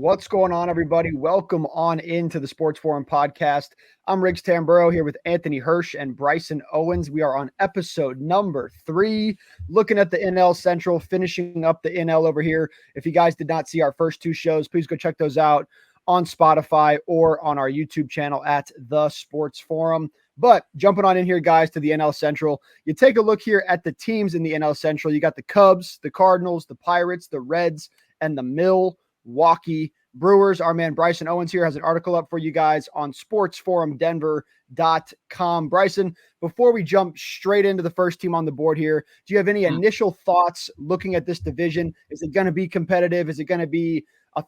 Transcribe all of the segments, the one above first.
What's going on, everybody? Welcome on into the Sports Forum podcast. I'm Riggs Tamburo here with Anthony Hirsch and Bryson Owens. We are on episode number 3, looking at the NL Central, finishing up the NL over here. If you guys did not see our first 2 shows, please go check those out on Spotify or on our YouTube channel at The Sports Forum. But jumping on in here, guys, to the NL Central, you take a look here at the teams in the NL Central. You got the Cubs, the Cardinals, the Pirates, the Reds, and the Milwaukee Brewers. Our man Bryson Owens here has an article up for you guys on sportsforumdenver.com. Bryson, before we jump straight into the first team on the board here, do you have any initial thoughts looking at this division? Is it going to be competitive? Is it going to be a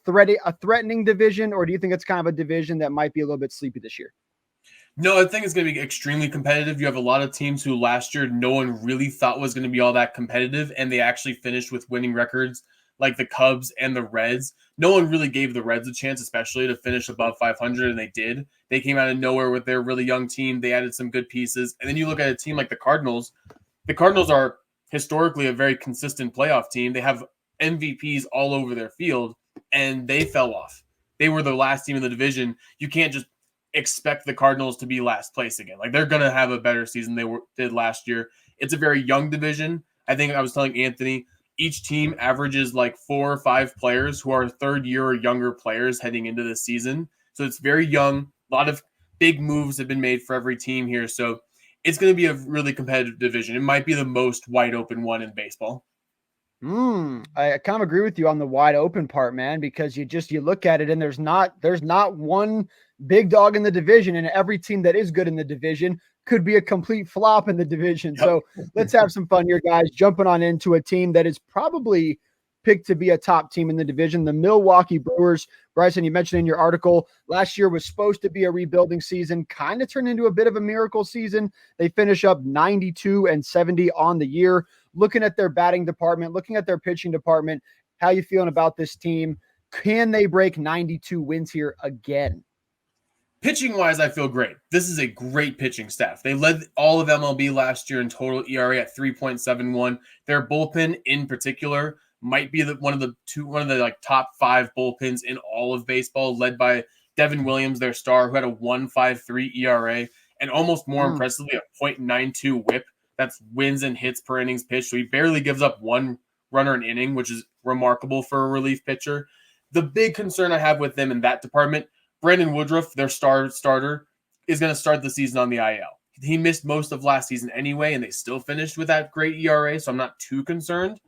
threatening division, or do you think it's kind of a division that might be a little bit sleepy this year? No, I think it's going to be extremely competitive. You have a lot of teams who last year no one really thought was going to be all that competitive, and they actually finished with winning records like the Cubs and the Reds. No one really gave the Reds a chance, especially to finish above 500, and they did. They came out of nowhere with their really young team. They added some good pieces. And then you look at a team like the Cardinals. The Cardinals are historically a very consistent playoff team. They have MVPs all over their field, and they fell off. They were the last team in the division. You can't just expect the Cardinals to be last place again. Like, they're going to have a better season they did last year. It's a very young division. I think I was telling Anthony, each team averages like 4 or 5 players who are third year or younger players heading into this season. So it's very young. A lot of big moves have been made for every team here. So it's going to be a really competitive division. It might be the most wide open one in baseball. I kind of agree with you on the wide open part, man, because you look at it and there's not one big dog in the division, and every team that is good in the division could be a complete flop in the division. Yep. So let's have some fun here, guys, jumping on into a team that is probably picked to be a top team in the division, the Milwaukee Brewers. Bryson, you mentioned in your article, last year was supposed to be a rebuilding season, kind of turned into a bit of a miracle season. They finish up 92-70 on the year. Looking at their batting department, looking at their pitching department, how you feeling about this team? Can they break 92 wins here again? Pitching-wise, I feel great. This is a great pitching staff. They led all of MLB last year in total ERA at 3.71. Their bullpen, in particular, might be one of the like top 5 bullpens in all of baseball, led by Devin Williams, their star, who had a 1.53 ERA and almost more impressively a .92 WHIP. That's wins and hits per innings pitched. So he barely gives up 1 runner an inning, which is remarkable for a relief pitcher. The big concern I have with them in that department, Brandon Woodruff, their starter, is going to start the season on the IL. He missed most of last season anyway, and they still finished with that great ERA, so I'm not too concerned.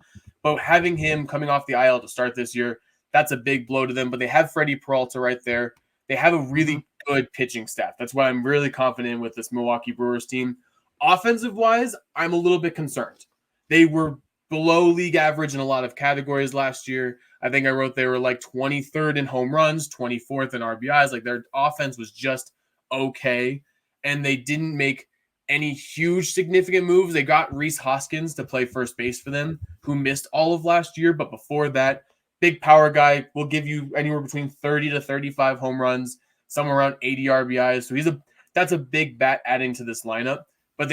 But having him coming off the IL to start this year, that's a big blow to them. But they have Freddie Peralta right there. They have a really good pitching staff. That's why I'm really confident with this Milwaukee Brewers team. Offensive-wise, I'm a little bit concerned. They were below league average in a lot of categories last year. I think I wrote they were like 23rd in home runs, 24th in RBIs. Like, their offense was just okay, and they didn't make any huge significant moves. They got Rhys Hoskins to play first base for them, who missed all of last year. But before that, big power guy will give you anywhere between 30 to 35 home runs, somewhere around 80 RBIs. So that's a big bat adding to this lineup. But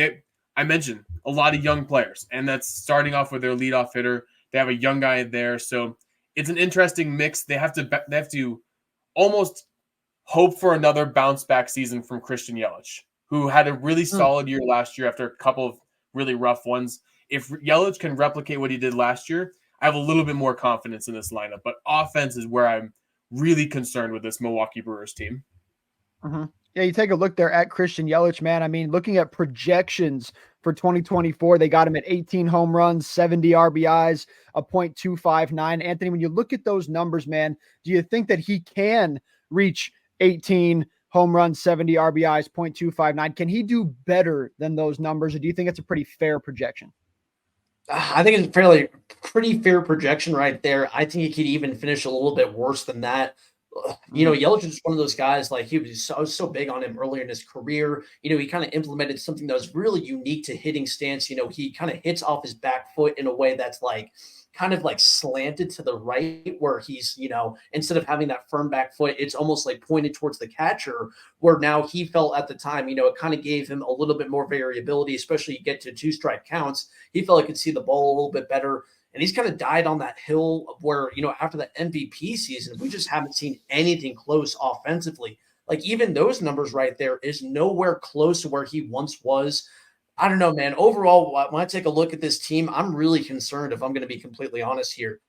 I mentioned a lot of young players, and that's starting off with their leadoff hitter. They have a young guy there, so it's an interesting mix. They have to almost hope for another bounce back season from Christian Yelich, who had a really solid year last year after a couple of really rough ones. If Yelich can replicate what he did last year, I have a little bit more confidence in this lineup. But offense is where I'm really concerned with this Milwaukee Brewers team. Yeah, you take a look there at Christian Yelich, man. I mean, looking at projections for 2024, they got him at 18 home runs, 70 RBIs, a .259. Anthony, when you look at those numbers, man, do you think that he can reach 18 home runs, 70 RBIs, .259? Can he do better than those numbers, or do you think it's a pretty fair projection? I think it's pretty fair projection right there. I think he could even finish a little bit worse than that. Yelich is one of those guys, like, I was so big on him earlier in his career. He kind of implemented something that was really unique to hitting stance. He kind of hits off his back foot in a way that's like kind of like slanted to the right, where he's, instead of having that firm back foot, it's almost like pointed towards the catcher, where now he felt at the time, it kind of gave him a little bit more variability, especially you get to 2-strike counts. He felt he could see the ball a little bit better. And he's kind of died on that hill of where, after the MVP season, we just haven't seen anything close offensively. Like even those numbers right there is nowhere close to where he once was. I don't know, man. Overall, when I take a look at this team, I'm really concerned if I'm going to be completely honest here.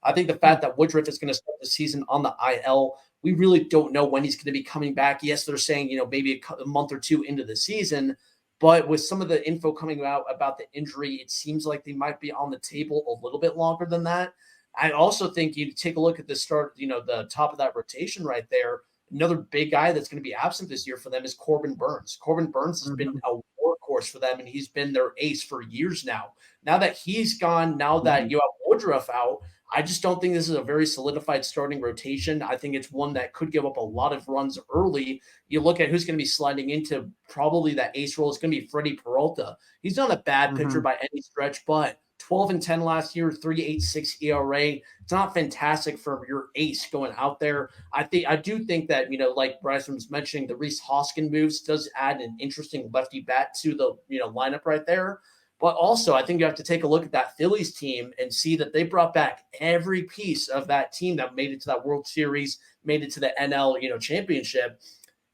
I think the fact that Woodruff is going to start the season on the IL, we really don't know when he's going to be coming back. Yes, they're saying, maybe a month or two into the season, but with some of the info coming out about the injury, it seems like they might be on the table a little bit longer than that. I also think you take a look at the start, the top of that rotation right there. Another big guy that's going to be absent this year for them is Corbin Burns. Corbin Burns has been a workhorse for them, and he's been their ace for years now. Now that he's gone, now that you have Woodruff out, I just don't think this is a very solidified starting rotation. I think it's one that could give up a lot of runs early. You look at who's going to be sliding into probably that ace role. It's going to be Freddie Peralta. He's not a bad pitcher by any stretch, but 12-10 last year, 3.86 ERA. It's not fantastic for your ace going out there. I do think that, like Bryson was mentioning, the Rhys Hoskins moves does add an interesting lefty bat to the lineup right there. But also, I think you have to take a look at that Phillies team and see that they brought back every piece of that team that made it to that World Series, made it to the NL, championship,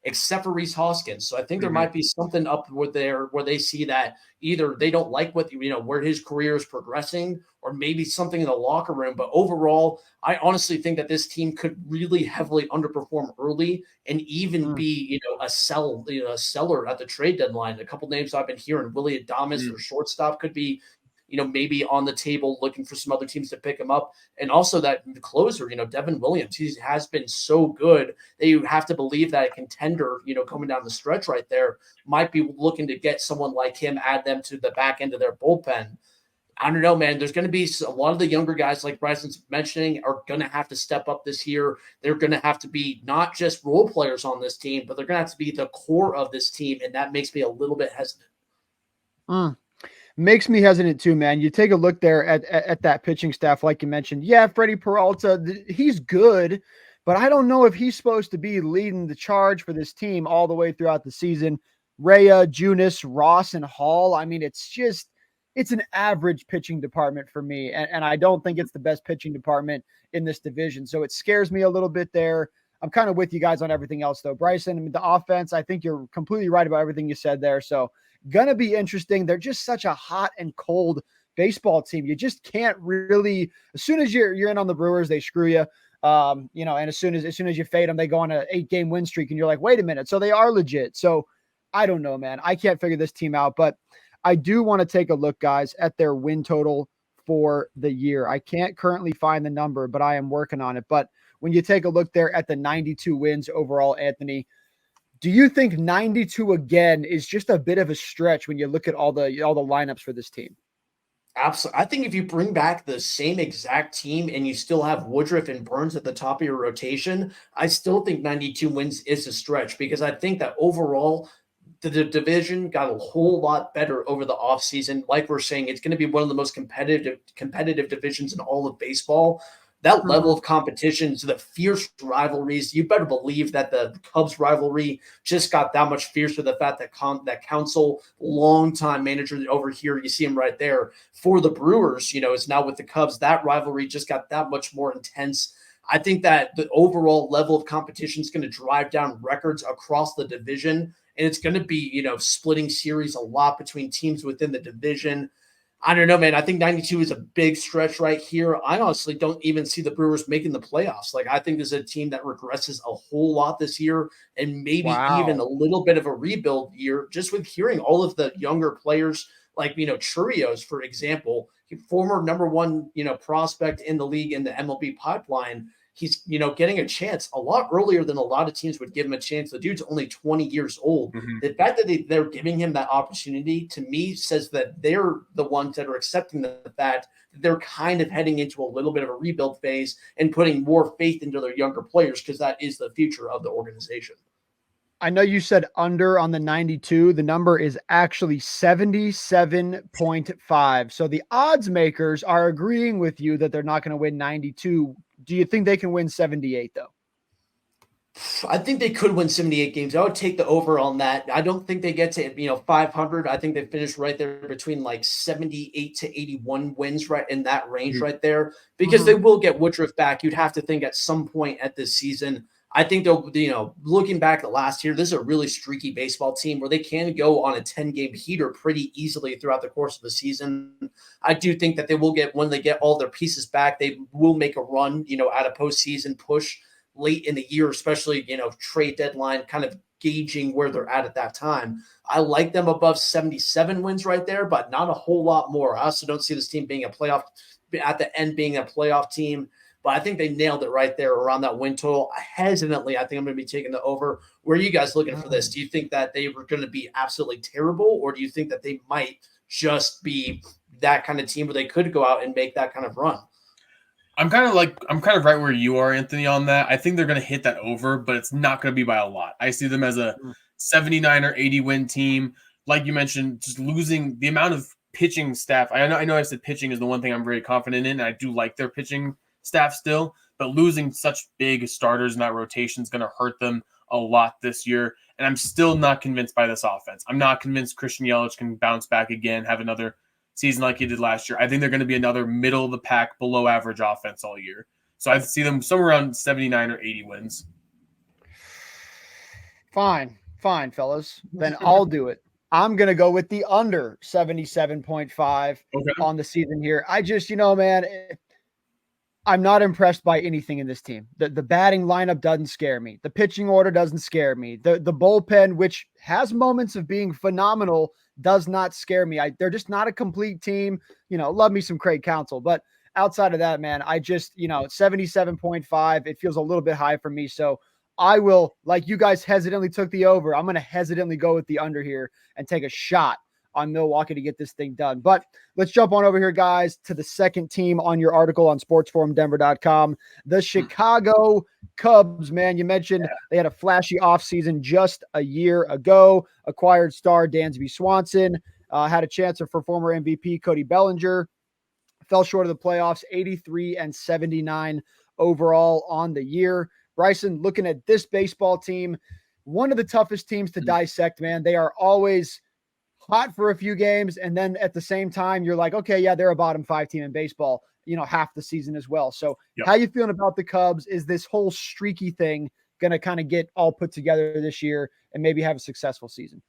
except for Rhys Hoskins. So I think there might be something up there where they see that either they don't like what, where his career is progressing, or maybe something in the locker room. But overall, I honestly think that this team could really heavily underperform early and even be, a seller at the trade deadline. A couple names I've been hearing, Willie Adames, their shortstop, could be, maybe on the table looking for some other teams to pick him up. And also that the closer, Devin Williams, he has been so good that you have to believe that a contender, coming down the stretch right there might be looking to get someone like him, add them to the back end of their bullpen. I don't know, man. There's going to be a lot of the younger guys, like Bryson's mentioning, are going to have to step up this year. They're going to have to be not just role players on this team, but they're going to have to be the core of this team. And that makes me a little bit hesitant. Makes me hesitant too, man. You take a look there at that pitching staff, like you mentioned. Yeah, Freddie Peralta, he's good, but I don't know if he's supposed to be leading the charge for this team all the way throughout the season. Rhea, Junis, Ross, and Hall. I mean, it's an average pitching department for me, and I don't think it's the best pitching department in this division. So it scares me a little bit there. I'm kind of with you guys on everything else, though. Bryson, I mean, the offense, I think you're completely right about everything you said there. So going to be interesting. They're just such a hot and cold baseball team. You just can't really, as soon as you're in on the Brewers, they screw you. And as soon as you fade them, they go on an 8-game win streak and you're like, wait a minute. So they are legit. So I don't know, man. I can't figure this team out, but I do want to take a look, guys, at their win total for the year. I can't currently find the number, but I am working on it. But when you take a look there at the 92 wins overall, Anthony, do you think 92 again is just a bit of a stretch when you look at all the lineups for this team? Absolutely. I think if you bring back the same exact team and you still have Woodruff and Burns at the top of your rotation, I still think 92 wins is a stretch, because I think that overall the division got a whole lot better over the offseason. Like we're saying, it's going to be one of the most competitive divisions in all of baseball. That level of competition, so the fierce rivalries, you better believe that the Cubs rivalry just got that much fiercer. The fact that that Counsell, longtime manager over here, you see him right there for the Brewers, is now with the Cubs. That rivalry just got that much more intense. I think that the overall level of competition is going to drive down records across the division, and it's going to be, splitting series a lot between teams within the division. I don't know, man. I think 92 is a big stretch right here. I honestly don't even see the Brewers making the playoffs. Like, I think this is a team that regresses a whole lot this year, and maybe even a little bit of a rebuild year, just with hearing all of the younger players, like, Churios, for example, former number one, prospect in the league in the MLB pipeline. He's, getting a chance a lot earlier than a lot of teams would give him a chance. The dude's only 20 years old. The fact that they're giving him that opportunity, to me, says that they're the ones that are accepting the fact that they're kind of heading into a little bit of a rebuild phase and putting more faith into their younger players, because that is the future of the organization. I know you said under on the 92. The number is actually 77.5. So the odds makers are agreeing with you that they're not going to win 92. Do you think they can win 78, though? I think they could win 78 games. I would take the over on that. I don't think they get to 500. I think they finish right there between like 78 to 81 wins, right in that range right there, because they will get Woodruff back. You'd have to think at some point at this season. I think they'll, looking back at last year, this is a really streaky baseball team where they can go on a 10-game heater pretty easily throughout the course of the season. I do think that they will get, when they get all their pieces back, they will make a run, at a postseason push late in the year, especially, trade deadline, kind of gauging where they're at that time. I like them above 77 wins right there, but not a whole lot more. I also don't see this team being a playoff, at the end being a playoff team, but I think they nailed it right there around that win total. Hesitantly, I think I'm going to be taking the over. Where are you guys looking for this? Do you think that they were going to be absolutely terrible, or do you think that they might just be that kind of team where they could go out and make that kind of run? I'm kind of right where you are, Anthony, on that. I think they're going to hit that over, but it's not going to be by a lot. I see them as a 79 or 80 win team. Like you mentioned, just losing the amount of pitching staff. I know I said pitching is the one thing I'm very confident in, and I do like their pitching staff still, but losing such big starters in that rotation is going to hurt them a lot this year. And I'm still not convinced by this offense. I'm not convinced Christian Yelich can bounce back again, have another season like he did last year. I think they're going to be another middle of the pack, below average offense all year. So I see them somewhere around 79 or 80 wins. Fine, fellas. Then I'll do it. I'm going to go with the under 77.5 on the season here. I just, man, I'm not impressed by anything in this team. The batting lineup doesn't scare me. The pitching order doesn't scare me. The bullpen, which has moments of being phenomenal, does not scare me. They're just not a complete team. Love me some Craig Counsell, but outside of that, man, I just, 77.5, it feels a little bit high for me. So I will, like you guys hesitantly took the over, I'm going to hesitantly go with the under here and take a shot on Milwaukee to get this thing done. But let's jump on over here, guys, to the second team on your article on sportsforumdenver.com, the Chicago Cubs. Man, you mentioned they had a flashy offseason just a year ago, acquired star Dansby Swanson, had a chance for former MVP Cody Bellinger, fell short of the playoffs, 83 and 79 overall on the year. Bryson, looking at this baseball team, one of the toughest teams to dissect, man. They are always hot for a few games, and then at the same time, you're like, okay, yeah, they're a bottom 5 team in baseball, half the season as well. So how you feeling about the Cubs? Is this whole streaky thing going to kind of get all put together this year and maybe have a successful season?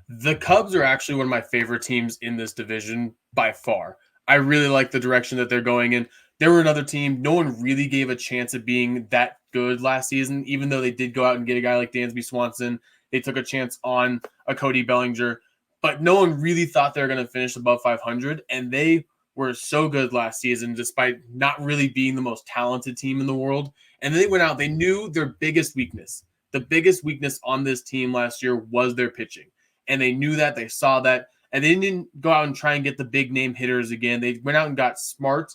The Cubs are actually one of my favorite teams in this division by far. I really like the direction that they're going in. They were another team. No one really gave a chance of being that good last season, even though they did go out and get a guy like Dansby Swanson. They took a chance on a Cody Bellinger. But no one really thought they were going to finish above 500, and they were so good last season despite not really being the most talented team in the world. And then they went out. They knew their biggest weakness. The biggest weakness on this team last year was their pitching. And they knew that. They saw that. And they didn't go out and try and get the big-name hitters again. They went out and got smart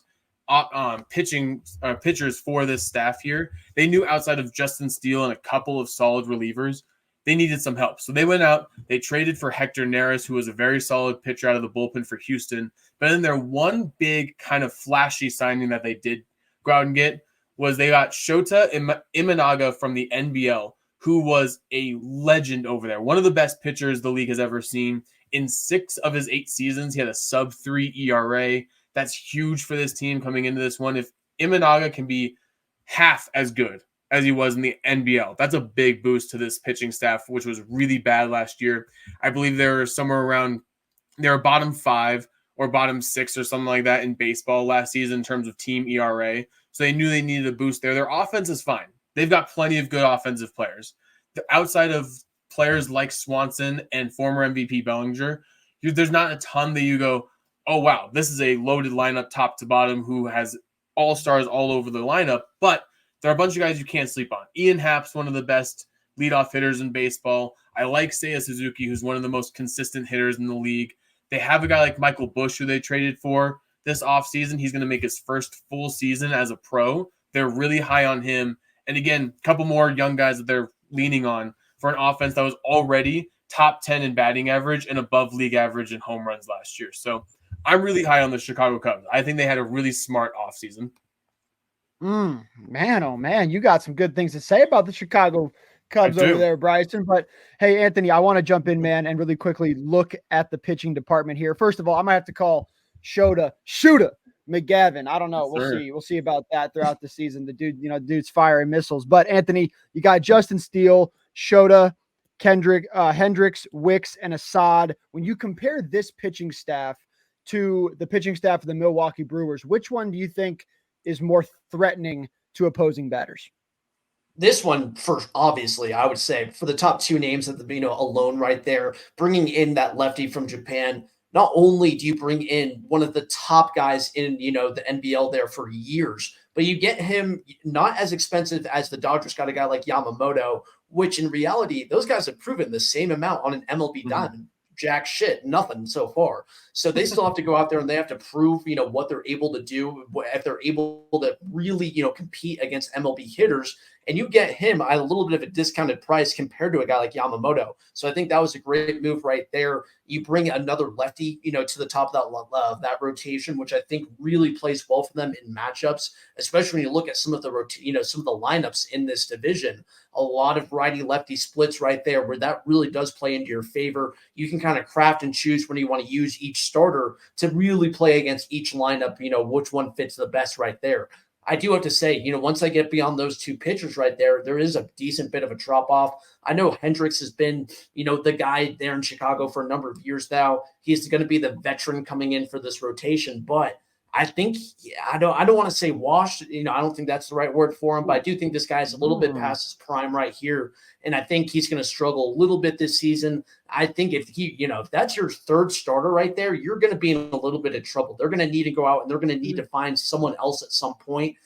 pitchers for this staff here. They knew outside of Justin Steele and a couple of solid relievers, they needed some help. So they went out, they traded for Hector Neris, who was a very solid pitcher out of the bullpen for Houston. But then their one big kind of flashy signing that they did go out and get was they got Shota Imanaga from the NBL, who was a legend over there. One of the best pitchers the league has ever seen. In 6 of his 8 seasons, he had a sub-3 ERA. That's huge for this team coming into this one. If Imanaga can be half as good as he was in the NBL, that's a big boost to this pitching staff, which was really bad last year. I believe they were bottom 5 or bottom 6 or something like that in baseball last season in terms of team ERA. So they knew they needed a boost there. Their offense is fine. They've got plenty of good offensive players. Outside of players like Swanson and former MVP Bellinger, there's not a ton that you go, oh, wow, this is a loaded lineup top to bottom who has all-stars all over the lineup. But there are a bunch of guys you can't sleep on. Ian Happ's one of the best leadoff hitters in baseball. I like Seiya Suzuki, who's one of the most consistent hitters in the league. They have a guy like Michael Busch, who they traded for this offseason. He's going to make his first full season as a pro. They're really high on him. And again, a couple more young guys that they're leaning on for an offense that was already top 10 in batting average and above league average in home runs last year. So I'm really high on the Chicago Cubs. I think they had a really smart offseason. Man, oh man, you got some good things to say about the Chicago I Cubs over do. there, Bryson. But hey, Anthony, I want to jump in, man, and really quickly look at the pitching department here. First of all, I might have to call Shooter McGavin. I don't know. Yes, We'll sir. see. We'll see about that throughout the season. The dude, dude's firing missiles. But Anthony, you got Justin Steele, Shota, Hendricks, Wicks, and Assad. When you compare this pitching staff to the pitching staff of the Milwaukee Brewers, which one do you think is more threatening to opposing batters? This one, for obviously, I would say for the top two names of the alone right there, bringing in that lefty from Japan. Not only do you bring in one of the top guys in the NBL there for years, but you get him not as expensive as the Dodgers got a guy like Yamamoto, which in reality those guys have proven the same amount on an MLB diamond. Jack shit, nothing so far. So they still have to go out there and they have to prove, what they're able to do, if they're able to really, compete against MLB hitters. And you get him at a little bit of a discounted price compared to a guy like Yamamoto. So I think that was a great move right there. You bring another lefty, to the top of that rotation, which I think really plays well for them in matchups, especially when you look at some of the some of the lineups in this division. A lot of righty lefty splits right there, where that really does play into your favor. You can kind of craft and choose when you want to use each starter to really play against each lineup. Which one fits the best right there. I do have to say, once I get beyond those two pitchers right there, there is a decent bit of a drop off. I know Hendricks has been, the guy there in Chicago for a number of years now. He's going to be the veteran coming in for this rotation, but I think I don't want to say washed. I don't think that's the right word for him, but I do think this guy's a little bit past his prime right here, and I think he's going to struggle a little bit this season. I think if that's your third starter right there, you're going to be in a little bit of trouble. They're going to need to go out and they're going to need to find someone else at some point.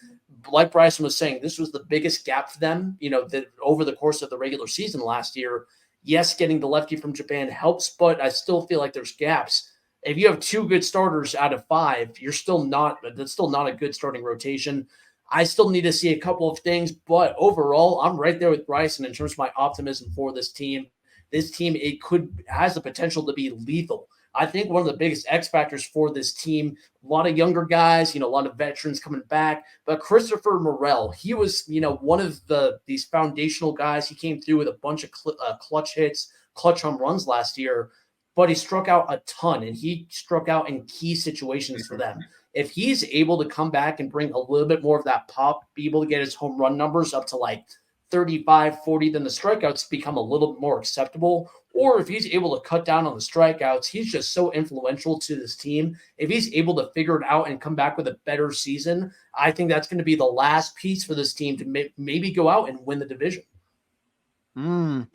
Like Bryson was saying, this was the biggest gap for them, that over the course of the regular season last year. Yes, getting the lefty from Japan helps, but I still feel like there's gaps. If you have two good starters out of five, that's still not a good starting rotation. I still need to see a couple of things, but overall, I'm right there with Bryson in terms of my optimism for this team. This team, has the potential to be lethal. I think one of the biggest X factors for this team, a lot of younger guys, a lot of veterans coming back, but Christopher Morel, he was, one of these foundational guys. He came through with a bunch of clutch hits, clutch home runs last year, but he struck out a ton, and he struck out in key situations for them. If he's able to come back and bring a little bit more of that pop, be able to get his home run numbers up to like 35, 40, then the strikeouts become a little bit more acceptable. Or if he's able to cut down on the strikeouts, he's just so influential to this team. If he's able to figure it out and come back with a better season, I think that's going to be the last piece for this team to maybe go out and win the division. Man,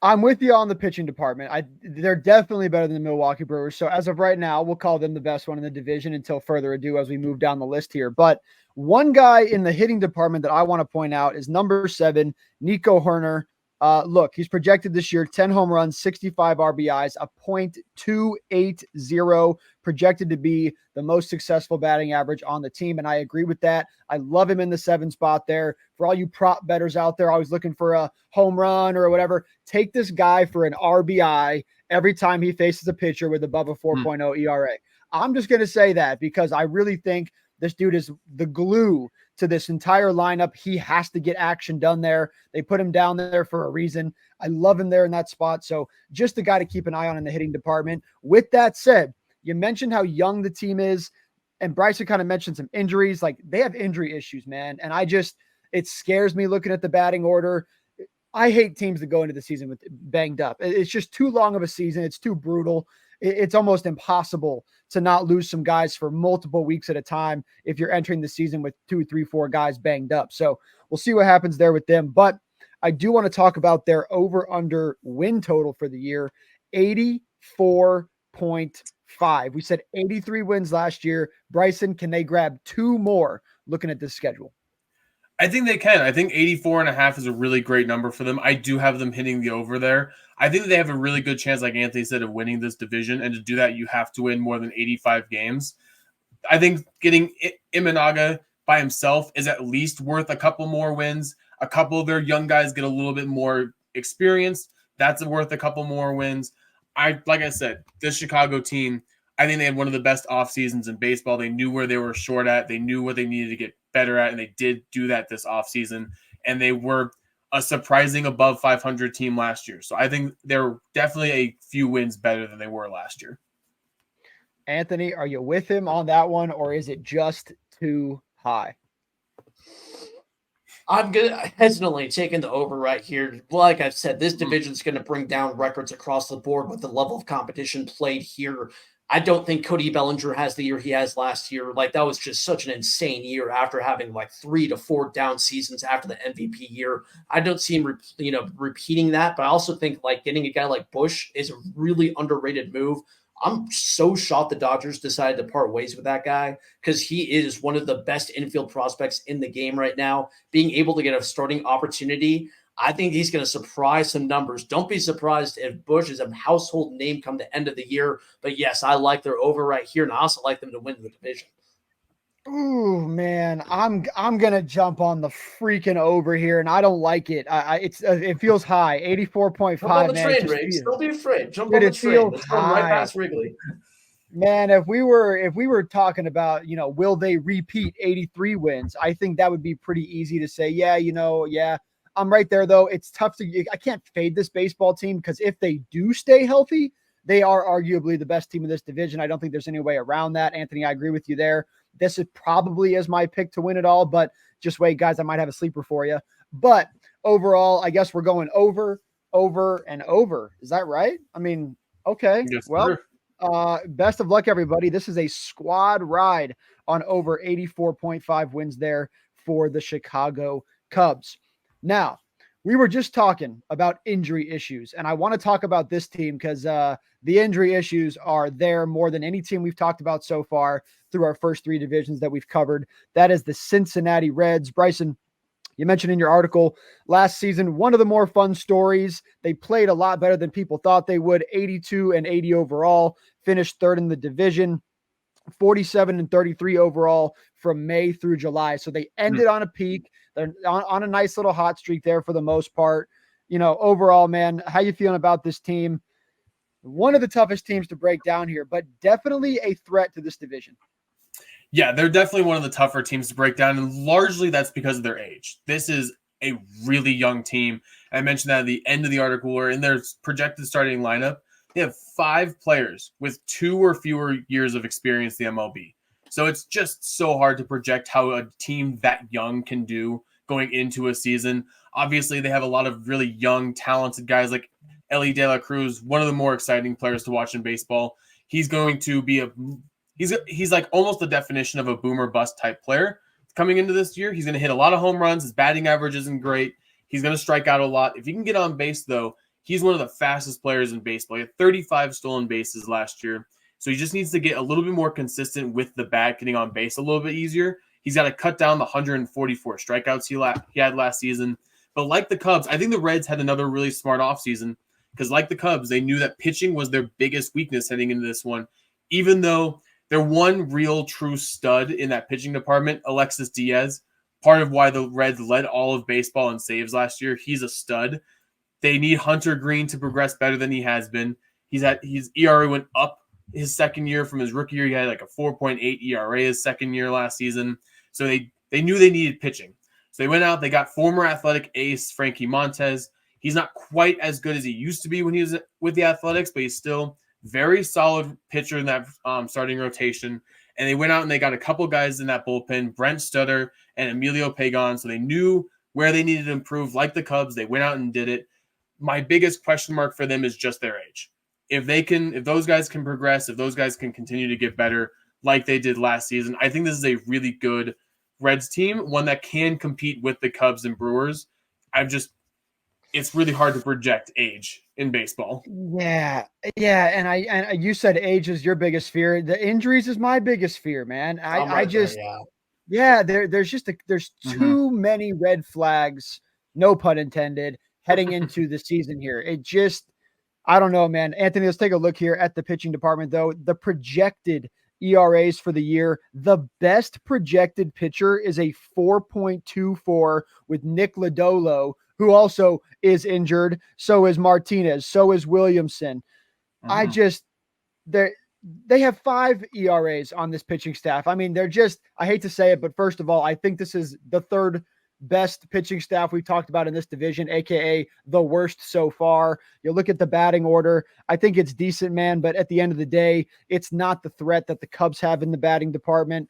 I'm with you on the pitching department. They're definitely better than the Milwaukee Brewers. So as of right now, we'll call them the best one in the division until further ado as we move down the list here. But one guy in the hitting department that I want to point out is number 7, Nico Herner. Look, he's projected this year 10 home runs, 65 RBIs, a .280, projected to be the most successful batting average on the team. And I agree with that. I love him in the 7 spot there. For all you prop bettors out there, always looking for a home run or whatever, take this guy for an RBI every time he faces a pitcher with above a 4.0 ERA. I'm just going to say that because I really think this dude is the glue to this entire lineup. He has to get action done there. They put him down there for a reason. I love him there in that spot. So just the guy to keep an eye on in the hitting department. With that said, you mentioned how young the team is, and Bryson kind of mentioned some injuries. Like, they have injury issues, man. And it scares me looking at the batting order. I hate teams that go into the season with banged up. It's just too long of a season. It's too brutal. It's almost impossible to not lose some guys for multiple weeks at a time if you're entering the season with 2, 3, 4 guys banged up. So we'll see what happens there with them. But I do want to talk about their over-under win total for the year, 84.5. We said 83 wins last year. Bryson, can they grab 2 more looking at this schedule? I think they can. I think 84.5 is a really great number for them. I do have them hitting the over there. I think they have a really good chance, like Anthony said, of winning this division. And to do that, you have to win more than 85 games. I think getting Imanaga by himself is at least worth a couple more wins. A couple of their young guys get a little bit more experience. That's worth a couple more wins. Like I said, this Chicago team, I think they had one of the best off seasons in baseball. They knew where they were short at. They knew what they needed to get better at, and they did do that this off season. And they were a surprising above 500 team last year. So I think they're definitely a few wins better than they were last year. Anthony, are you with him on that one, or is it just too high? I'm hesitantly taking the over right here. Like I've said, this division is going to bring down records across the board with the level of competition played here. I don't think Cody Bellinger has the year he has last year. Like, that was just such an insane year after having like 3 to 4 down seasons after the MVP year. I don't see him, repeating that. But I also think like getting a guy like Bush is a really underrated move. I'm so shocked the Dodgers decided to part ways with that guy because he is one of the best infield prospects in the game right now. Being able to get a starting opportunity, I think he's going to surprise some numbers. Don't be surprised if Bush is a household name come the end of the year. But yes, I like their over right here, and I also like them to win the division. Ooh, man, I'm gonna jump on the freaking over here, and I don't like it. It feels high, 84.5. Jump on the man, train, Riggs. Don't be afraid. Jump on the train. Let's go right past Wrigley. Man, if we were talking about, will they repeat 83 wins? I think that would be pretty easy to say. Yeah. I'm right there though. It's tough I can't fade this baseball team because if they do stay healthy, they are arguably the best team in this division. I don't think there's any way around that. Anthony, I agree with you there. This is probably is my pick to win it all, but just wait, guys, I might have a sleeper for you. But overall, I guess we're going over, and over. Is that right? I mean, okay. Yes, well, best of luck, everybody. This is a squad ride on over 84.5 wins there for the Chicago Cubs. Now, we were just talking about injury issues, and I want to talk about this team because the injury issues are there more than any team we've talked about so far through our first 3 divisions that we've covered. That is the Cincinnati Reds. Bryson, you mentioned in your article last season, one of the more fun stories. They played a lot better than people thought they would. 82 and 80 overall, finished 3rd in the division, 47 and 33 overall from May through July. So they ended on a peak. They're on a nice little hot streak there for the most part. Overall, man, how you feeling about this team? One of the toughest teams to break down here, but definitely a threat to this division. Yeah, they're definitely one of the tougher teams to break down, and largely that's because of their age. This is a really young team. I mentioned that at the end of the article, where in their projected starting lineup, they have 5 players with 2 or fewer years of experience in the MLB. So it's just so hard to project how a team that young can do going into a season. Obviously, they have a lot of really young, talented guys like Ellie De La Cruz, one of the more exciting players to watch in baseball. He's going to be he's like almost the definition of a boomer bust type player coming into this year. He's going to hit a lot of home runs. His batting average isn't great. He's going to strike out a lot. If he can get on base, though, he's one of the fastest players in baseball. He had 35 stolen bases last year. So he just needs to get a little bit more consistent with the bat, getting on base a little bit easier. He's got to cut down the 144 strikeouts he had last season. But like the Cubs, I think the Reds had another really smart offseason because like the Cubs, they knew that pitching was their biggest weakness heading into this one. Even though their one real true stud in that pitching department, Alexis Diaz, part of why the Reds led all of baseball in saves last year, he's a stud. They need Hunter Green to progress better than he has been. His ERA went up his second year from his rookie year. He had like a 4.8 ERA his second year last season. So they knew they needed pitching. So they went out, they got former Athletic ace Frankie Montes. He's not quite as good as he used to be when he was with the Athletics, but he's still very solid pitcher in that starting rotation. And they went out and they got a couple guys in that bullpen, Brent Stutter and Emilio Pagan. So they knew where they needed to improve. Like the Cubs, they went out and did it. My biggest question mark for them is just their age. If those guys can progress, if those guys can continue to get better like they did last season, I think this is a really good Reds team, one that can compete with the Cubs and Brewers. It's really hard to project age in baseball. Yeah. And you said age is your biggest fear. The injuries is my biggest fear, man. There's too many red flags, no pun intended, heading into the season here. I don't know, man. Anthony, let's take a look here at the pitching department, though. The projected ERAs for the year, the best projected pitcher is a 4.24 with Nick Lodolo, who also is injured. So is Martinez. So is Williamson. They have 5 ERAs on this pitching staff. I mean, they're just, I hate to say it, but first of all, I think this is the third best pitching staff we've talked about in this division, aka the worst so far. You look at the batting order, I think it's decent, man, but at the end of the day, it's not the threat that the Cubs have in the batting department.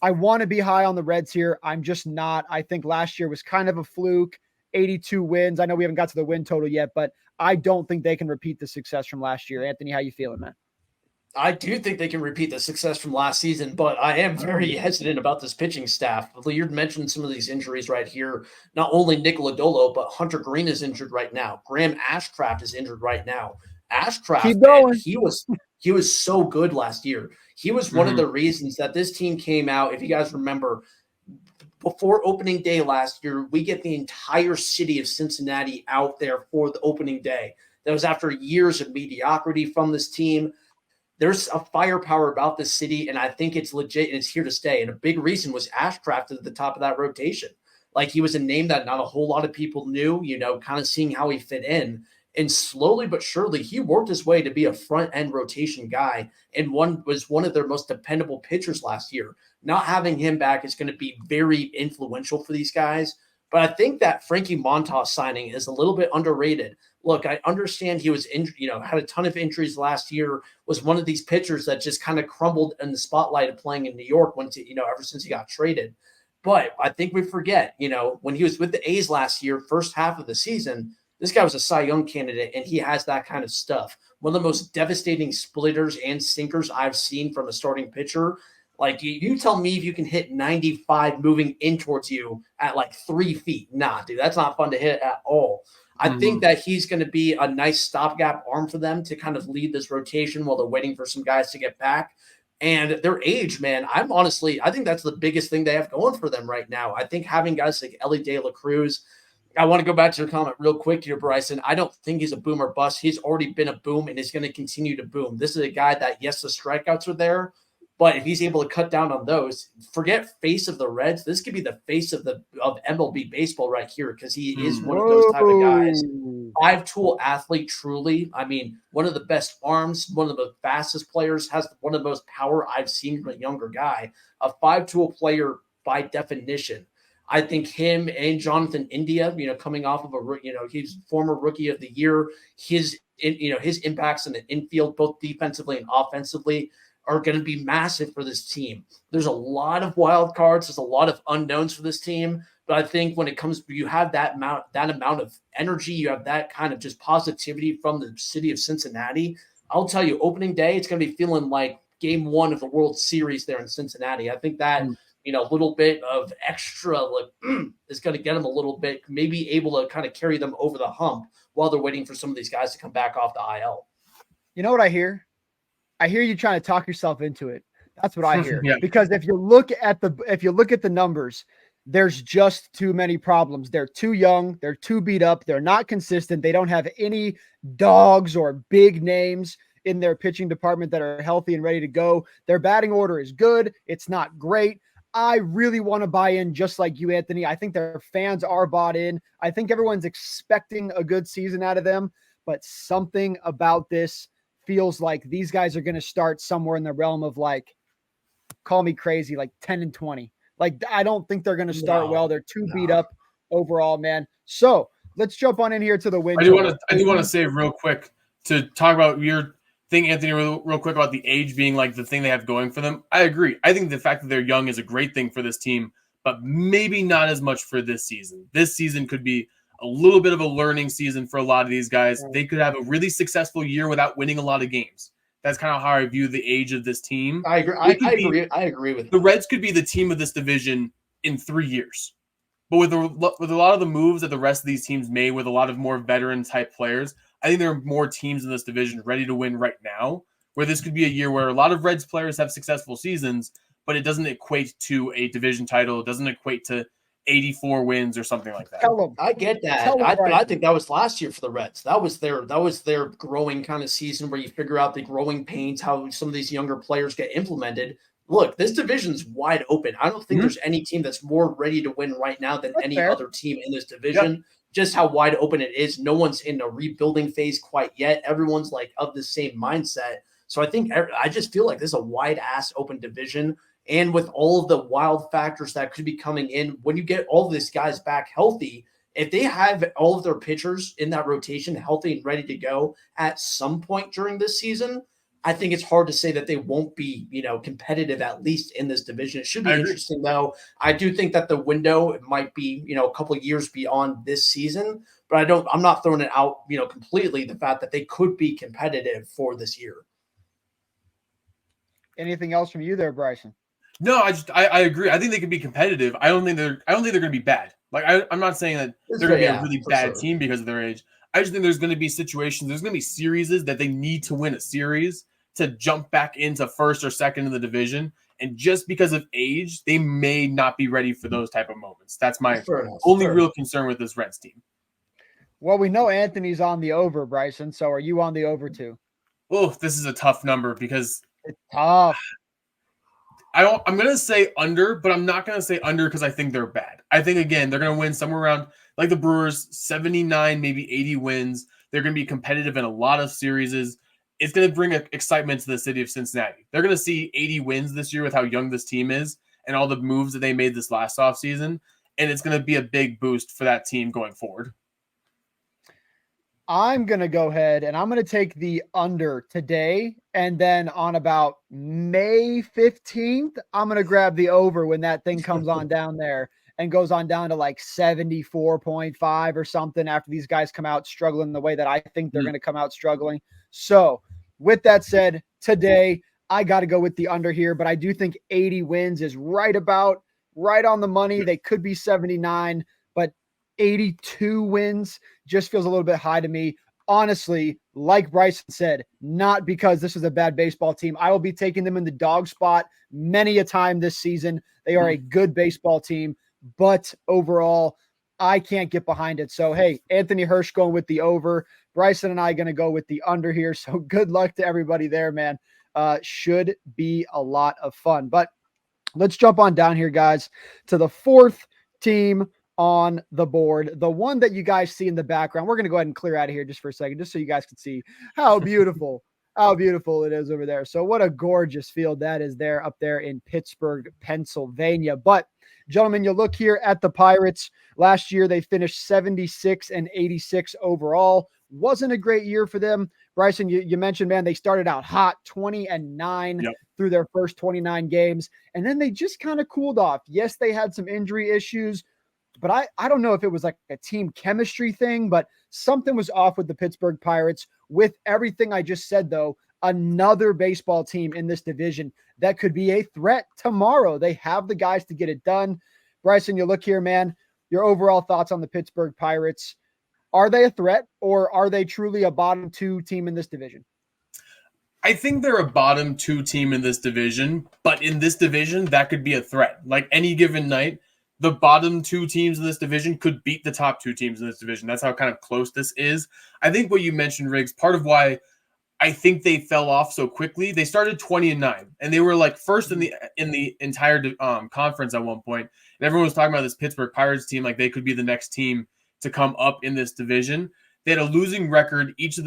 I want to be high on the Reds here. I'm just not. I think last year was kind of a fluke. 82 wins. I know we haven't got to the win total yet, but I don't think they can repeat the success from last year. Anthony, how you feeling, man? I do think they can repeat the success from last season, but I am very hesitant about this pitching staff. You mentioned some of these injuries right here. Not only Nick Lodolo, but Hunter Green is injured right now. Graham Ashcraft is injured right now. Ashcraft, man, he was so good last year. He was one of the reasons that this team came out. If you guys remember, before opening day last year, we get the entire city of Cincinnati out there for the opening day. That was after years of mediocrity from this team. There's a firepower about this city, and I think it's legit and it's here to stay. And a big reason was Ashcraft at the top of that rotation. Like, he was a name that not a whole lot of people knew, kind of seeing how he fit in. And slowly but surely, he worked his way to be a front-end rotation guy and was one of their most dependable pitchers last year. Not having him back is going to be very influential for these guys. But I think that Frankie Montas signing is a little bit underrated. Look, I understand he was injured, had a ton of injuries last year, was one of these pitchers that just kind of crumbled in the spotlight of playing in New York ever since he got traded. But I think we forget, when he was with the A's last year, first half of the season, this guy was a Cy Young candidate, and he has that kind of stuff. One of the most devastating splitters and sinkers I've seen from a starting pitcher. Like, you tell me if you can hit 95 moving in towards you at like 3 feet. Nah, dude, that's not fun to hit at all. I think that he's going to be a nice stopgap arm for them to kind of lead this rotation while they're waiting for some guys to get back. And their age, man, I think that's the biggest thing they have going for them right now. I think having guys like Ellie De La Cruz, I want to go back to your comment real quick here, Bryson. I don't think he's a boom or bust. He's already been a boom and is going to continue to boom. This is a guy that, yes, the strikeouts are there, but if he's able to cut down on those, forget face of the Reds. This could be the face of MLB baseball right here, because he is one of those type of guys. 5-tool athlete, truly. I mean, one of the best arms, one of the fastest players, has one of the most power I've seen from a younger guy. A 5-tool player by definition. I think him and Jonathan India, coming off of he's former rookie of the year. His impacts in the infield, both defensively and offensively, are going to be massive for this team. There's a lot of wild cards. There's a lot of unknowns for this team. But I think when it comes, you have that amount of energy, you have that kind of just positivity from the city of Cincinnati. I'll tell you, opening day, it's going to be feeling like game 1 of the World Series there in Cincinnati. I think that, a little bit of extra is going to get them a little bit, maybe able to kind of carry them over the hump while they're waiting for some of these guys to come back off the IL. You know what I hear? I hear you trying to talk yourself into it. That's what I hear. Yeah. Because if you look at the numbers, there's just too many problems. They're too young. They're too beat up. They're not consistent. They don't have any dogs or big names in their pitching department that are healthy and ready to go. Their batting order is good. It's not great. I really want to buy in just like you, Anthony. I think their fans are bought in. I think everyone's expecting a good season out of them, but something about this feels like these guys are going to start somewhere in the realm of, like, call me crazy, like 10-20. Like, I don't think they're going to start well. They're too beat up overall, man. So let's jump on in here to the win. I do want to say real quick to talk about your thing, Anthony, real quick about the age being like the thing they have going for them. I agree. I think the fact that they're young is a great thing for this team, but maybe not as much for this season. This season could be a little bit of a learning season for a lot of these guys. They could have a really successful year without winning a lot of games. That's kind of how I view the age of this team. I agree. I agree with the Reds could be the team of this division in 3 years. But with a lot of the moves that the rest of these teams made, with a lot of more veteran type players, I think there are more teams in this division ready to win right now, where this could be a year where a lot of Reds players have successful seasons, but it doesn't equate to a division title. It doesn't equate to 84 wins or something like that. I get that. But I think that was last year for the Reds. That was their growing kind of season where you figure out the growing pains, how some of these younger players get implemented. Look, this division's wide open. I don't think there's any team that's more ready to win right now than any other team in this division. Yep. Just how wide open it is. No one's in a rebuilding phase quite yet. Everyone's like of the same mindset. So I think I just feel like this is a wide ass open division. And with all of the wild factors that could be coming in, when you get all of these guys back healthy, if they have all of their pitchers in that rotation healthy and ready to go at some point during this season, I think it's hard to say that they won't be, competitive at least in this division. It should be interesting though. I do think that the window might be, a couple of years beyond this season, but I'm not throwing it out, completely, the fact that they could be competitive for this year. Anything else from you there, Bryson? No, I agree. I think they can be competitive. I don't think they're going to be bad. Like I'm not saying that they're going to be a really bad team because of their age. I just think there's going to be situations, there's going to be series that they need to win a series to jump back into first or second in the division. And just because of age, they may not be ready for those type of moments. That's my only real concern with this Reds team. Well, we know Anthony's on the over, Bryson. So are you on the over too? Oh, this is a tough number because it's tough. I'm going to say under, but I'm not going to say under because I think they're bad. I think, again, they're going to win somewhere around, like the Brewers, 79, maybe 80 wins. They're going to be competitive in a lot of series. It's going to bring excitement to the city of Cincinnati. They're going to see 80 wins this year with how young this team is and all the moves that they made this last offseason. And it's going to be a big boost for that team going forward. I'm going to go ahead and I'm going to take the under today. And then on about May 15th, I'm going to grab the over when that thing comes on down there and goes on down to like 74.5 or something after these guys come out struggling the way that I think they're going to come out struggling. So with that said, today I got to go with the under here, but I do think 80 wins is right on the money. They could be 79, but 82 wins just feels a little bit high to me. Honestly, like Bryson said, not because this is a bad baseball team. I will be taking them in the dog spot many a time this season. They are a good baseball team, but overall, I can't get behind it. So, hey, Anthony Hirsch going with the over. Bryson and I going to go with the under here. So good luck to everybody there, man. Should be a lot of fun. But let's jump on down here, guys, to the fourth team on the board, the one that you guys see in the background. We're going to go ahead and clear out of here just for a second, just so you guys can see how beautiful it is over there. So what a gorgeous field that is there up there in Pittsburgh, Pennsylvania. But gentlemen, you look here at the Pirates. Last year, they finished 76 and 86 overall. Wasn't a great year for them. Bryson, you mentioned, man, they started out hot, 20-9 through their first 29 games. And then they just kind of cooled off. Yes, they had some injury issues, but I don't know if it was like a team chemistry thing, but something was off with the Pittsburgh Pirates. With everything I just said, though, another baseball team in this division that could be a threat tomorrow. They have the guys to get it done. Bryson, you look here, man, your overall thoughts on the Pittsburgh Pirates. Are they a threat, or are they truly a bottom two team in this division? I think they're a bottom two team in this division, but in this division, that could be a threat. Like any given night, the bottom two teams in this division could beat the top two teams in this division. That's how kind of close this is. I think what you mentioned, Riggs, part of why I think they fell off so quickly, they started 20-9, and they were like first in the entire conference at one point. And everyone was talking about this Pittsburgh Pirates team, like they could be the next team to come up in this division. They had a losing record each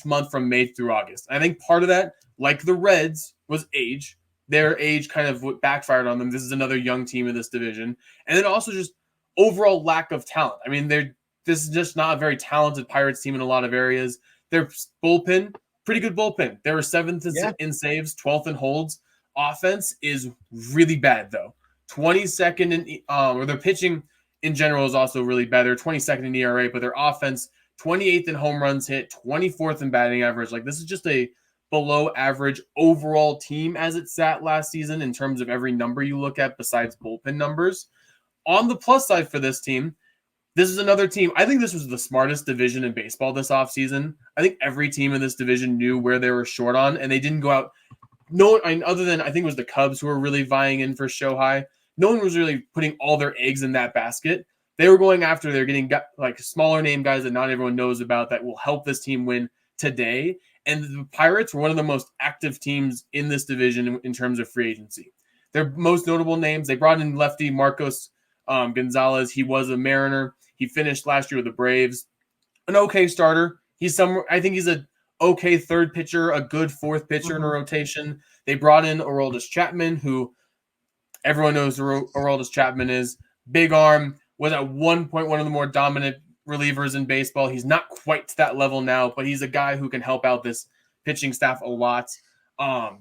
month from May through August. I think part of that, like the Reds, was age. Their age kind of backfired on them. This is another young team in this division. And then also just overall lack of talent. I mean, this is just not a very talented Pirates team in a lot of areas. Their bullpen, pretty good bullpen. They were 7th in saves, 12th in holds. Offense is really bad, though. 22nd in or their pitching in general is also really bad. They're 22nd in ERA, but their offense, 28th in home runs hit, 24th in batting average. Like, this is just a below average overall team as it sat last season in terms of every number you look at besides bullpen numbers. On the plus side for this team, this is another team. I think this was the smartest division in baseball this offseason. I think every team in this division knew where they were short on, and they didn't go out. Other than I think it was the Cubs who were really vying in for Shohei. No one was really putting all their eggs in that basket. They were going after, they're getting like smaller name guys that not everyone knows about that will help this team win today. And the Pirates were one of the most active teams in this division in terms of free agency. Their most notable names, they brought in lefty Marcos Gonzalez. He was a Mariner. He finished last year with the Braves. An okay starter. I think he's a okay third pitcher, a good fourth pitcher in a rotation. They brought in Aroldis Chapman, who everyone knows who Aroldis Chapman is. Big arm, was at one point one of the more dominant relievers in baseball. He's not quite to that level now, but he's a guy who can help out this pitching staff a lot.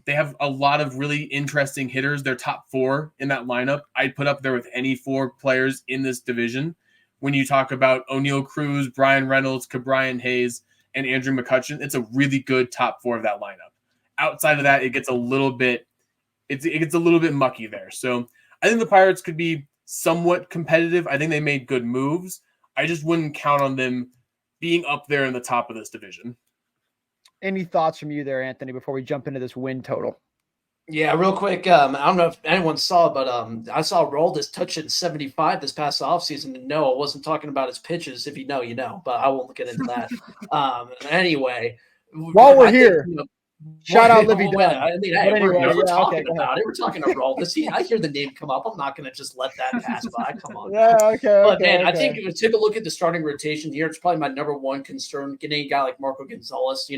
They have a lot of really interesting hitters. They're top 4 in that lineup. I'd put up there with any 4 players in this division. When you talk about O'Neal Cruz, Brian Reynolds, Ke'Bryan Hayes, and Andrew McCutchen, it's a really good top 4 of that lineup. Outside of that, it gets a little bit mucky there. So I think the Pirates could be somewhat competitive. I think they made good moves. I just wouldn't count on them being up there in the top of this division. Any thoughts from you there, Anthony, before we jump into this win total? Yeah, real quick. I don't know if anyone saw, but I saw Aroldis touching 75 this past offseason. And no, I wasn't talking about his pitches. If you know, you know, but I won't get into that. Anyway, while we're here, shout out Livy Dunn. I mean, hey, we're talking about it. We're talking Aroldis. I hear the name come up. I'm not going to just let that pass by. Come on. Yeah, okay. But man, I think if we take a look at the starting rotation here, it's probably my number one concern. Getting a guy like Marco Gonzalez,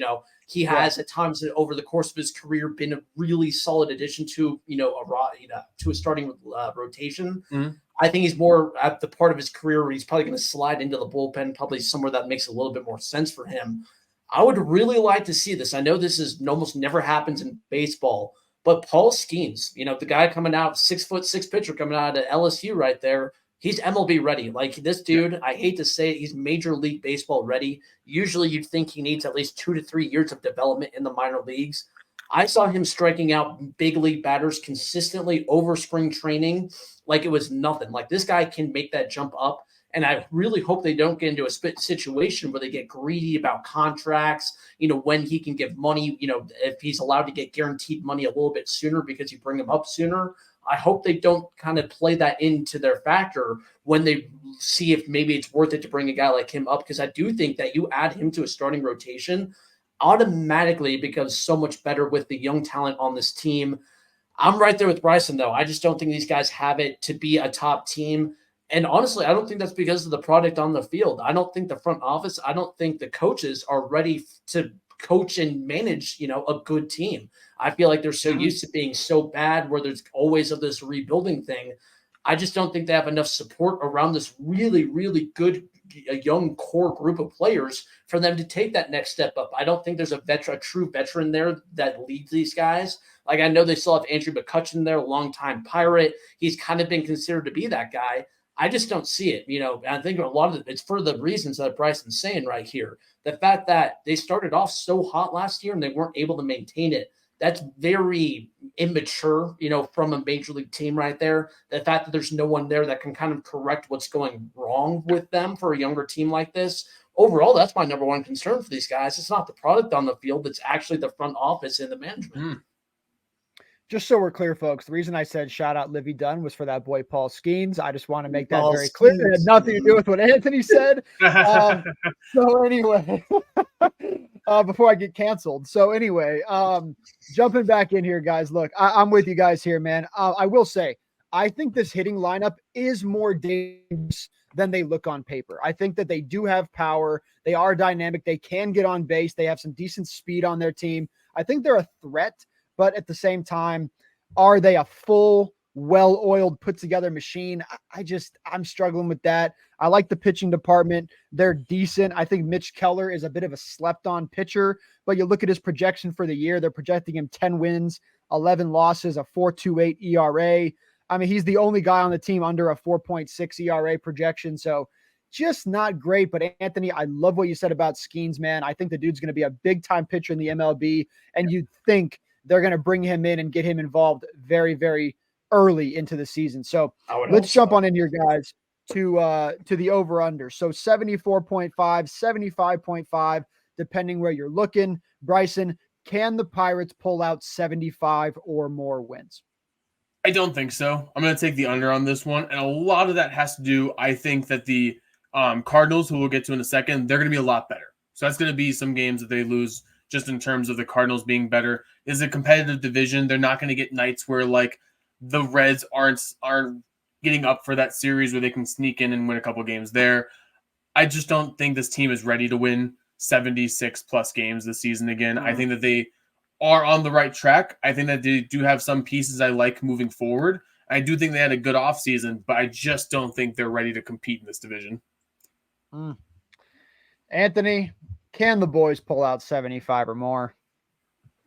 he has at times over the course of his career been a really solid addition to a starting rotation. Mm-hmm. I think he's more at the part of his career where he's probably going to slide into the bullpen, probably somewhere that makes a little bit more sense for him. I would really like to see this. I know this is almost never happens in baseball, but Paul Skeens, the guy coming out, 6'6" pitcher coming out of LSU right there. He's MLB ready. Like this dude, I hate to say it, he's Major League Baseball ready. Usually you'd think he needs at least 2 to 3 years of development in the minor leagues. I saw him striking out big league batters consistently over spring training like it was nothing. Like this guy can make that jump up. And I really hope they don't get into a situation where they get greedy about contracts, when he can give money, if he's allowed to get guaranteed money a little bit sooner because you bring him up sooner. I hope they don't kind of play that into their factor when they see if maybe it's worth it to bring a guy like him up, because I do think that you add him to a starting rotation, automatically it becomes so much better with the young talent on this team. I'm right there with Bryson, though. I just don't think these guys have it to be a top team. And honestly, I don't think that's because of the product on the field. I don't think the front office, I don't think the coaches are ready to coach and manage, a good team. I feel like they're so used to being so bad where there's always this rebuilding thing. I just don't think they have enough support around this really, really good young core group of players for them to take that next step up. I don't think there's a true veteran there that leads these guys. Like I know they still have Andrew McCutchen there, a longtime Pirate. He's kind of been considered to be that guy. I just don't see it. I think a lot of it's for the reasons that Bryson's saying right here. The fact that they started off so hot last year and they weren't able to maintain it, that's very immature, from a major league team right there. The fact that there's no one there that can kind of correct what's going wrong with them for a younger team like this. Overall, that's my number one concern for these guys. It's not the product on the field. It's actually the front office and the management. Just so we're clear, folks, the reason I said shout out Livy Dunn was for that boy Paul Skeens. I just want to make that very clear. It had nothing to do with what Anthony said. So anyway, before I get canceled. So anyway, jumping back in here, guys. Look, I'm with you guys here, man. I will say, I think this hitting lineup is more dangerous than they look on paper. I think that they do have power. They are dynamic. They can get on base. They have some decent speed on their team. I think they're a threat. But at the same time, are they a full, well-oiled, put-together machine? I'm struggling with that. I like the pitching department. They're decent. I think Mitch Keller is a bit of a slept-on pitcher, but you look at his projection for the year, they're projecting him 10 wins, 11 losses, a 4.28 ERA. I mean, he's the only guy on the team under a 4.6 ERA projection, so just not great. But Anthony, I love what you said about Skeens, man. I think the dude's going to be a big-time pitcher in the MLB, and you'd think they're going to bring him in and get him involved very, very early into the season. So let's jump on in here, guys, to the over-under. So 74.5, 75.5, depending where you're looking. Bryson, can the Pirates pull out 75 or more wins? I don't think so. I'm going to take the under on this one. And a lot of that has to do, I think, that the Cardinals, who we'll get to in a second, they're going to be a lot better. So that's going to be some games that they lose just in terms of the Cardinals being better. Is a competitive division. They're not going to get nights where like the Reds aren't getting up for that series where they can sneak in and win a couple games there. I just don't think this team is ready to win 76 plus games this season again. I think that they are on the right track. I think that they do have some pieces I like moving forward. I do think they had a good offseason, but I just don't think they're ready to compete in this division. Anthony, can the boys pull out 75 or more?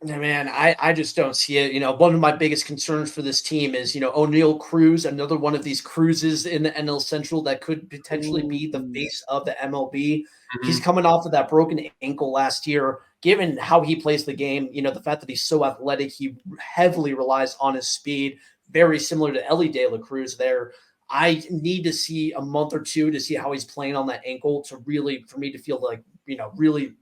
Yeah, man, I just don't see it. One of my biggest concerns for this team is, O'Neal Cruz, another one of these cruises in the NL Central that could potentially be the face of the MLB. He's coming off of that broken ankle last year. Given how he plays the game, the fact that he's so athletic, he heavily relies on his speed, very similar to Ellie De La Cruz there. I need to see a month or two to see how he's playing on that ankle for me to feel like, really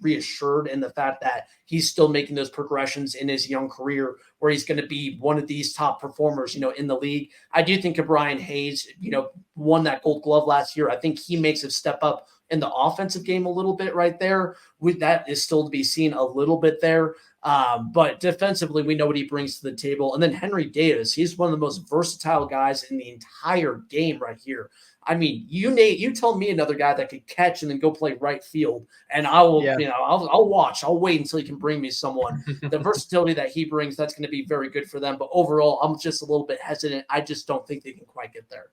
reassured in the fact that he's still making those progressions in his young career where he's going to be one of these top performers, in the league. I do think Brian Hayes, won that Gold Glove last year. I think he makes a step up in the offensive game a little bit right there. That is still to be seen a little bit there. But defensively, we know what he brings to the table. And then Henry Davis, he's one of the most versatile guys in the entire game right here. I mean, you tell me another guy that could catch and then go play right field, and I will, I'll watch. I'll wait until he can bring me someone. The versatility that he brings, that's going to be very good for them. But overall, I'm just a little bit hesitant. I just don't think they can quite get there.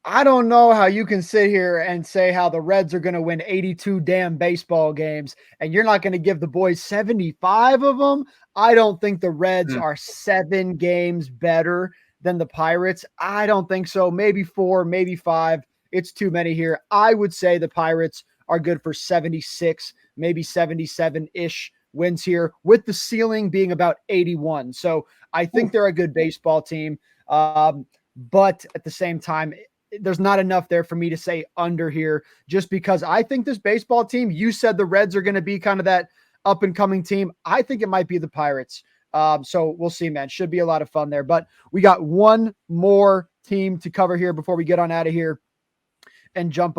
I don't know how you can sit here and say how the Reds are going to win 82 damn baseball games and you're not going to give the boys 75 of them. I don't think the Reds are 7 games better than the Pirates. I don't think so. Maybe 4, maybe 5. It's too many here. I would say the Pirates are good for 76, maybe 77-ish wins here, with the ceiling being about 81. So I think they're a good baseball team. But at the same time, there's not enough there for me to say under here, just because I think this baseball team, you said the Reds are going to be kind of that up and coming team. I think it might be the Pirates. So we'll see, man. Should be a lot of fun there, but we got one more team to cover here before we get on out of here and jump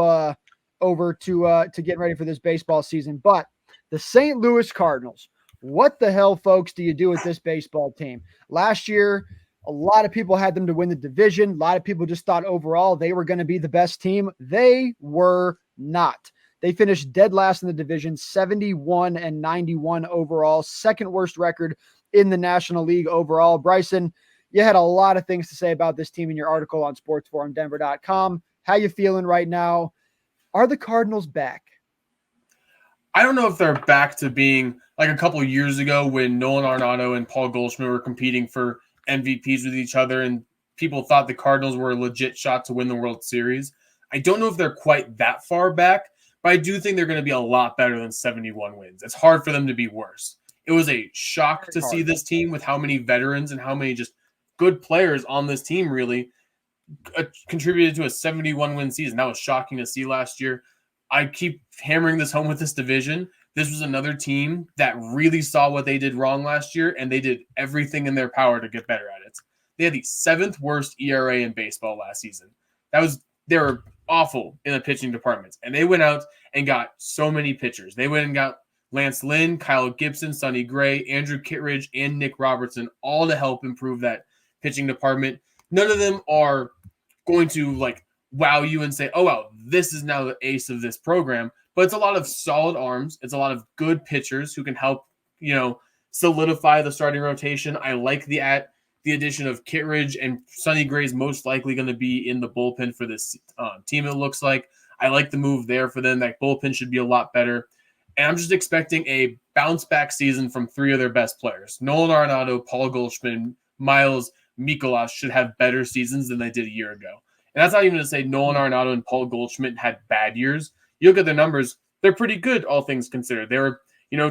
over to getting ready for this baseball season. But the St. Louis Cardinals, what the hell, folks, do you do with this baseball team? Last year, a lot of people had them to win the division. A lot of people just thought overall they were going to be the best team. They were not. They finished dead last in the division, 71-91 overall, second worst record in the National League overall. Bryson, you had a lot of things to say about this team in your article on sportsforumdenver.com. How you feeling right now? Are the Cardinals back? I don't know if they're back to being like a couple of years ago when Nolan Arenado and Paul Goldschmidt were competing for MVPs with each other and people thought the Cardinals were a legit shot to win the World Series. I don't know if they're quite that far back, but I do think they're going to be a lot better than 71 wins. It's hard for them to be worse. It was a shock to see this team with how many veterans and how many just good players on this team really contributed to a 71-win season. That was shocking to see last year. I keep hammering this home with this division. This was another team that really saw what they did wrong last year, and they did everything in their power to get better at it. They had the 7th worst ERA in baseball last season. They were awful in the pitching departments, and they went out and got so many pitchers. They went and got Lance Lynn, Kyle Gibson, Sonny Gray, Andrew Kittredge, and Nick Robertson, all to help improve that pitching department. None of them are going to wow you and say, oh, wow, this is now the ace of this program. But it's a lot of solid arms. It's a lot of good pitchers who can help, solidify the starting rotation. I like the addition of Kittredge, and Sonny Gray is most likely going to be in the bullpen for this team, it looks like. I like the move there for them. That bullpen should be a lot better. And I'm just expecting a bounce-back season from 3 of their best players. Nolan Arenado, Paul Goldschmidt, Miles Mikolas should have better seasons than they did a year ago. And that's not even to say Nolan Arenado and Paul Goldschmidt had bad years. You look at their numbers, they're pretty good, all things considered. They were,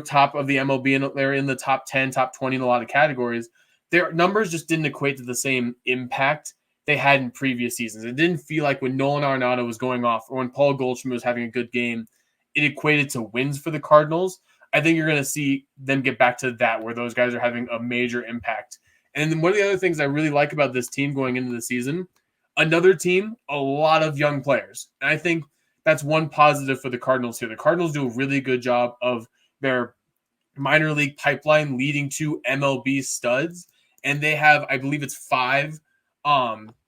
top of the MLB, and they're in the top 10, top 20 in a lot of categories. Their numbers just didn't equate to the same impact they had in previous seasons. It didn't feel like when Nolan Arenado was going off or when Paul Goldschmidt was having a good game, it equated to wins for the Cardinals. I think you're going to see them get back to that, where those guys are having a major impact. And then one of the other things I really like about this team going into the season, another team, a lot of young players. And I think that's one positive for the Cardinals here. The Cardinals do a really good job of their minor league pipeline leading to MLB studs. And they have, I believe it's 5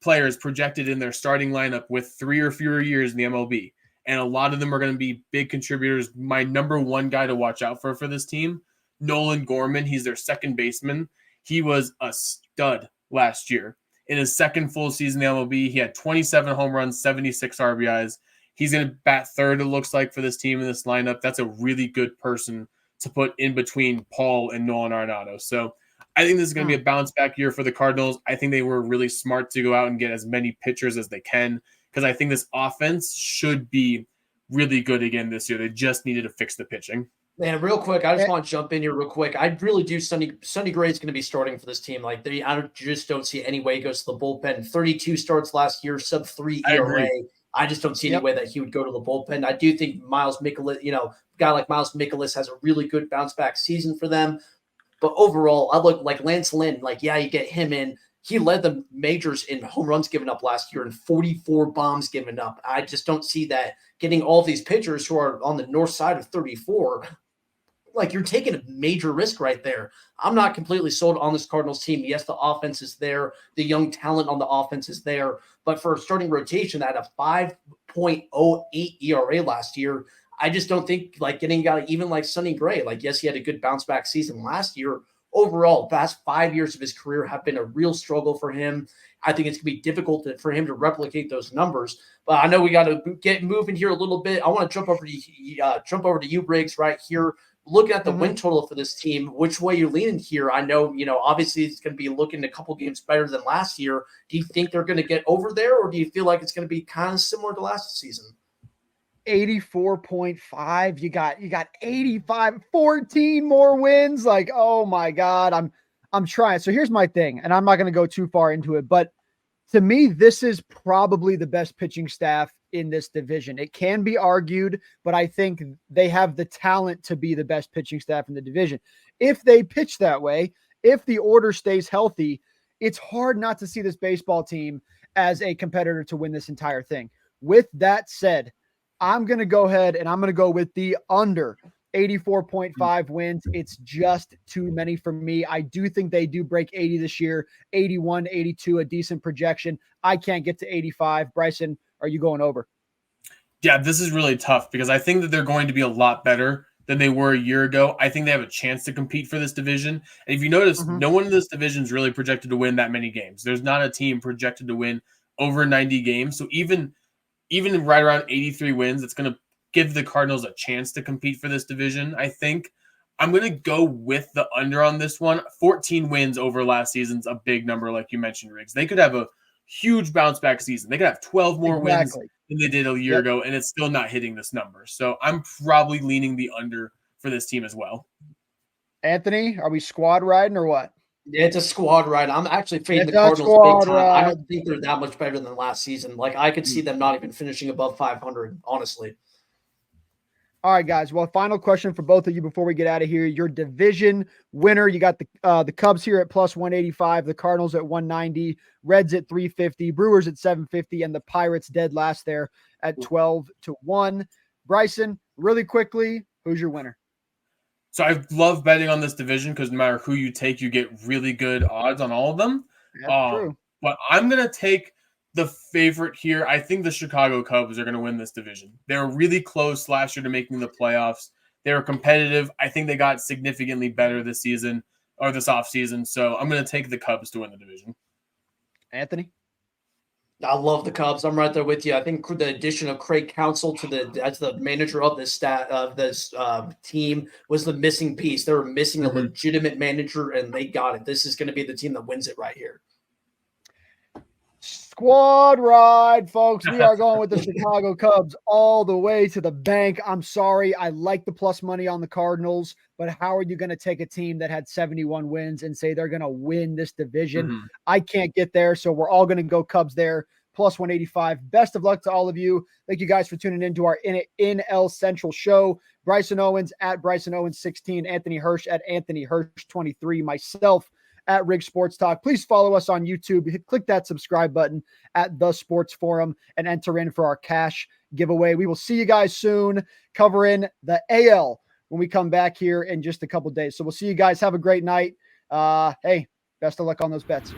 players projected in their starting lineup with 3 or fewer years in the MLB. and a lot of them are going to be big contributors. My number one guy to watch out for this team, Nolan Gorman. He's their second baseman. He was a stud last year. In his second full season in the MLB, he had 27 home runs, 76 RBIs. He's going to bat third, it looks like, for this team in this lineup. That's a really good person to put in between Paul and Nolan Arenado. So I think this is going to be a bounce back year for the Cardinals. I think they were really smart to go out and get as many pitchers as they can, because I think this offense should be really good again this year. They just needed to fix the pitching. Man, real quick, I just want to jump in here real quick. I really do. Sonny Gray is going to be starting for this team. Like, I just don't see any way he goes to the bullpen. 32 starts last year, sub-3 ERA. I just don't see any way that he would go to the bullpen. I do think Miles Mikolas, a guy like Miles Mikolas has a really good bounce-back season for them. But overall, I look like Lance Lynn. Like, yeah, you get him in. He led the majors in home runs given up last year and 44 bombs given up. I just don't see that getting all of these pitchers who are on the north side of 34. Like, you're taking a major risk right there. I'm not completely sold on this Cardinals team. Yes, the offense is there. The young talent on the offense is there. But for a starting rotation that had a 5.08 ERA last year, I just don't think, like, getting a guy even like Sonny Gray, like, yes, he had a good bounce back season last year. Overall, the past 5 years of his career have been a real struggle for him. I think it's going to be difficult for him to replicate those numbers. But I know we got to get moving here a little bit. I want to jump over to you, Briggs, right here. Looking at the win total for this team, which way you're leaning here? I know, obviously it's going to be looking a couple games better than last year. Do you think they're going to get over there, or do you feel like it's going to be kind of similar to last season? 84.5. You got 85, 14 more wins. Like, oh my God, I'm trying. So here's my thing, and I'm not going to go too far into it, but to me, this is probably the best pitching staff in this division. It can be argued, but I think they have the talent to be the best pitching staff in the division. If they pitch that way, if the order stays healthy, it's hard not to see this baseball team as a competitor to win this entire thing. With that said, I'm going to go ahead and I'm going to go with the under 84.5 wins. It's just too many for me. I do think they do break 80 this year, 81, 82, a decent projection. I can't get to 85. Bryson, are you going over? Yeah, this is really tough because I think that they're going to be a lot better than they were a year ago. I think they have a chance to compete for this division. And if you notice, no one in this division is really projected to win that many games. There's not a team projected to win over 90 games. So even right around 83 wins, it's going to give the Cardinals a chance to compete for this division, I think. I'm going to go with the under on this one. 14 wins over last season's a big number, like you mentioned, Riggs. They could have a huge bounce back season. They could have 12 more wins than they did a year ago, and it's still not hitting this number. So I'm probably leaning the under for this team as well. Anthony, are we squad riding or what? Yeah, it's a squad ride. I'm actually fading the Cardinals big time. I don't think they're that much better than last season. Like, I could see them not even finishing above 500, honestly. All right, guys. Well, final question for both of you before we get out of here. Your division winner, you got the Cubs here at plus 185, the Cardinals at 190, Reds at 350, Brewers at 750, and the Pirates dead last there at 12-1. Bryson, really quickly, who's your winner? So I love betting on this division because no matter who you take, you get really good odds on all of them. That's true. But I'm going to take the favorite here. I think the Chicago Cubs are going to win this division. They were really close last year to making the playoffs. They were competitive. I think they got significantly better this season or this offseason. So I'm going to take the Cubs to win the division. Anthony? I love the Cubs. I'm right there with you. I think the addition of Craig Counsell as the manager of this team was the missing piece. They were missing a legitimate manager, and they got it. This is going to be the team that wins it right here. Squad ride, folks. We are going with the Chicago Cubs all the way to the bank. I'm sorry. I like the plus money on the Cardinals, but how are you going to take a team that had 71 wins and say they're going to win this division? I can't get there, so we're all going to go Cubs there, plus 185. Best of luck to all of you. Thank you guys for tuning in to our NL Central show. Bryson Owens at Bryson Owens 16, Anthony Hirsch at Anthony Hirsch 23, myself at Rig Sports Talk. Please follow us on YouTube. Click that subscribe button at The Sports Forum and enter in for our cash giveaway. We will see you guys soon covering the AL when we come back here in just a couple days. So we'll see you guys. Have a great night. Hey, best of luck on those bets.